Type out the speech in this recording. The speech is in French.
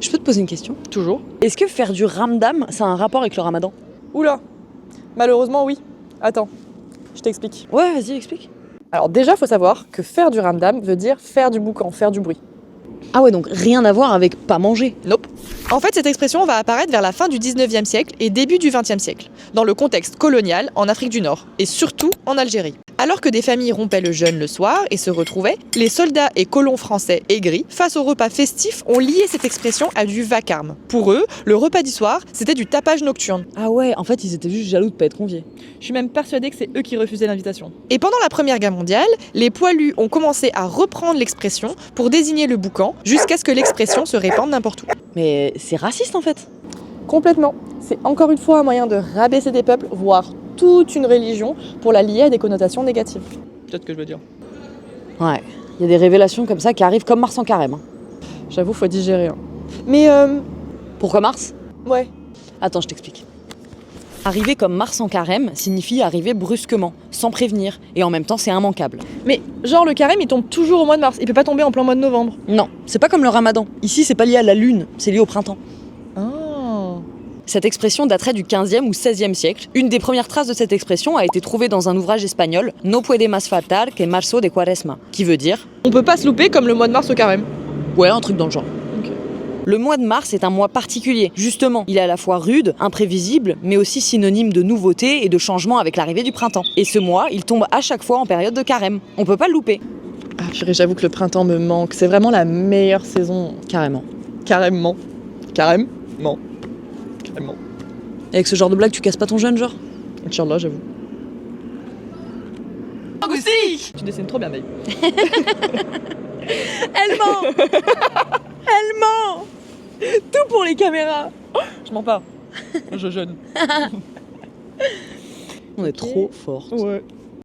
Je peux te poser une question? Toujours. Est-ce que faire du ramdam, ça a un rapport avec le ramadan? Oula, malheureusement oui. Attends, je t'explique. Ouais, vas-y, explique. Alors déjà, faut savoir que faire du ramdam veut dire faire du boucan, faire du bruit. Ah ouais, donc rien à voir avec pas manger. Nope. En fait, cette expression va apparaître vers la fin du 19e siècle et début du 20e siècle, dans le contexte colonial en Afrique du Nord, et surtout en Algérie. Alors que des familles rompaient le jeûne le soir et se retrouvaient, les soldats et colons français aigris, face au repas festif, ont lié cette expression à du vacarme. Pour eux, le repas du soir, c'était du tapage nocturne. Ah ouais, en fait, ils étaient juste jaloux de pas être conviés. Je suis même persuadée que c'est eux qui refusaient l'invitation. Et pendant la Première Guerre mondiale, les poilus ont commencé à reprendre l'expression pour désigner le boucan, jusqu'à ce que l'expression se répande n'importe où. Mais c'est raciste en fait. Complètement. C'est encore une fois un moyen de rabaisser des peuples, voire toute une religion, pour la lier à des connotations négatives. Peut-être que je veux dire. Ouais, il y a des révélations comme ça qui arrivent comme Mars en carême. Hein. J'avoue, faut digérer. Hein. Mais Pourquoi Mars? ouais. Attends, je t'explique. Arriver comme Mars en carême signifie arriver brusquement, sans prévenir, et en même temps c'est immanquable. Mais genre le carême, il tombe toujours au mois de mars, il peut pas tomber en plein mois de novembre. Non, c'est pas comme le ramadan. Ici, c'est pas lié à la lune, c'est lié au printemps. Oh. Cette expression daterait du 15e ou 16e siècle. Une des premières traces de cette expression a été trouvée dans un ouvrage espagnol, No puede más faltar que marzo de cuaresma, qui veut dire On peut pas se louper comme le mois de mars au carême. ouais, un truc dans le genre. Ok. Le mois de mars est un mois particulier. Justement, il est à la fois rude, imprévisible, mais aussi synonyme de nouveauté et de changement avec l'arrivée du printemps. Et ce mois, il tombe à chaque fois en période de carême. On peut pas le louper. Ah purée, j'avoue que le printemps me manque, c'est vraiment la meilleure saison. Carrément. Carrément. Carrément. Carrément. Avec ce genre de blague, tu casses pas ton jeûne, genre? Inch'Allah, j'avoue. Aussi. Tu dessines trop bien, babe. Elle ment. Elle ment. Tout pour les caméras. Je mens pas. Je jeûne. On est trop fortes. Ouais.